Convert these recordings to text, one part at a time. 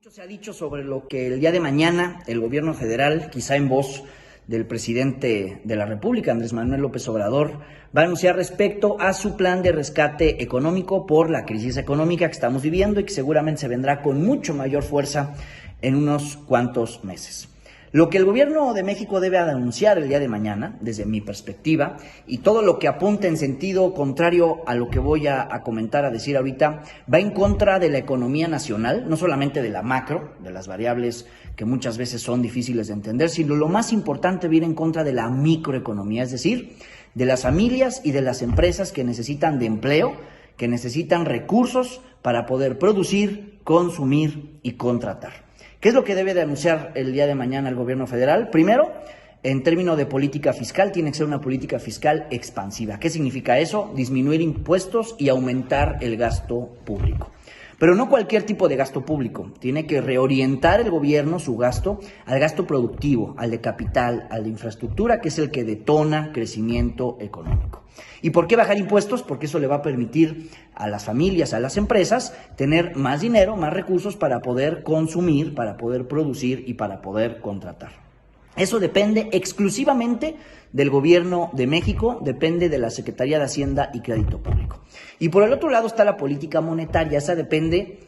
Mucho se ha dicho sobre lo que el día de mañana el gobierno federal, quizá en voz del presidente de la República, Andrés Manuel López Obrador, va a anunciar respecto a su plan de rescate económico por la crisis económica que estamos viviendo y que seguramente se vendrá con mucho mayor fuerza en unos cuantos meses. Lo que el gobierno de México debe anunciar el día de mañana, desde mi perspectiva, y todo lo que apunta en sentido contrario a lo que voy a comentar, a decir ahorita, va en contra de la economía nacional, no solamente de la macro, de las variables que muchas veces son difíciles de entender, sino lo más importante, viene en contra de la microeconomía, es decir, de las familias y de las empresas que necesitan de empleo, que necesitan recursos para poder producir, consumir y contratar. ¿Qué es lo que debe de anunciar el día de mañana el gobierno federal? Primero, en términos de política fiscal, tiene que ser una política fiscal expansiva. ¿Qué significa eso? Disminuir impuestos y aumentar el gasto público. Pero no cualquier tipo de gasto público. Tiene que reorientar el gobierno su gasto al gasto productivo, al de capital, al de infraestructura, que es el que detona crecimiento económico. ¿Y por qué bajar impuestos? Porque eso le va a permitir a las familias, a las empresas, tener más dinero, más recursos para poder consumir, para poder producir y para poder contratar. Eso depende exclusivamente del gobierno de México, depende de la Secretaría de Hacienda y Crédito Público. Y por el otro lado está la política monetaria, esa depende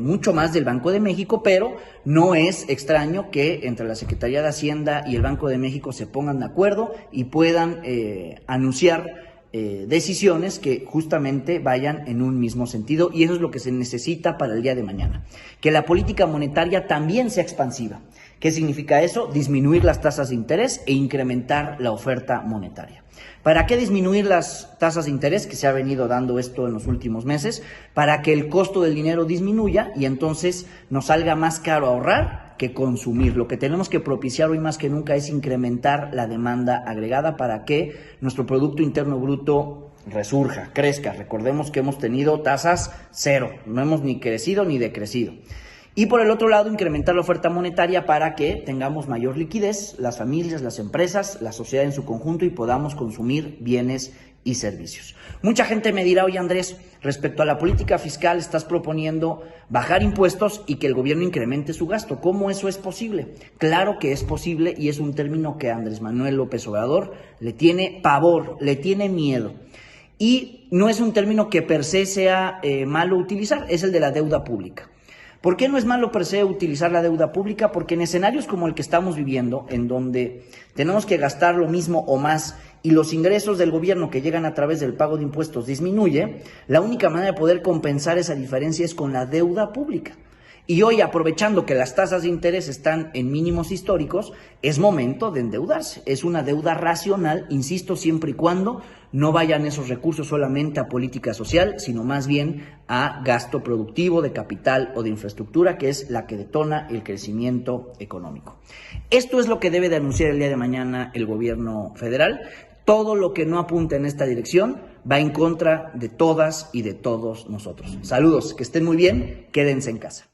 mucho más del Banco de México, pero no es extraño que entre la Secretaría de Hacienda y el Banco de México se pongan de acuerdo y puedan anunciar decisiones que justamente vayan en un mismo sentido, y eso es lo que se necesita para el día de mañana, que la política monetaria también sea expansiva. ¿Qué significa eso? Disminuir las tasas de interés e incrementar la oferta monetaria. ¿Para qué disminuir las tasas de interés? Que se ha venido dando esto en los últimos meses, para que el costo del dinero disminuya y entonces nos salga más caro ahorrar que consumir. Lo que tenemos que propiciar hoy más que nunca es incrementar la demanda agregada para que nuestro Producto Interno Bruto resurja, crezca. Recordemos que hemos tenido tasas cero, no hemos ni crecido ni decrecido. Y por el otro lado, incrementar la oferta monetaria para que tengamos mayor liquidez, las familias, las empresas, la sociedad en su conjunto, y podamos consumir bienes y servicios. Mucha gente me dirá: oye Andrés, respecto a la política fiscal estás proponiendo bajar impuestos y que el gobierno incremente su gasto. ¿Cómo eso es posible? Claro que es posible, y es un término que Andrés Manuel López Obrador le tiene pavor, le tiene miedo. Y no es un término que per se sea malo utilizar, es el de la deuda pública. ¿Por qué no es malo per se utilizar la deuda pública? Porque en escenarios como el que estamos viviendo, en donde tenemos que gastar lo mismo o más y los ingresos del gobierno que llegan a través del pago de impuestos disminuye, la única manera de poder compensar esa diferencia es con la deuda pública. Y hoy, aprovechando que las tasas de interés están en mínimos históricos, es momento de endeudarse. Es una deuda racional, insisto, siempre y cuando no vayan esos recursos solamente a política social, sino más bien a gasto productivo, de capital o de infraestructura, que es la que detona el crecimiento económico. Esto es lo que debe de anunciar el día de mañana el gobierno federal. Todo lo que no apunta en esta dirección va en contra de todas y de todos nosotros. Saludos, que estén muy bien, quédense en casa.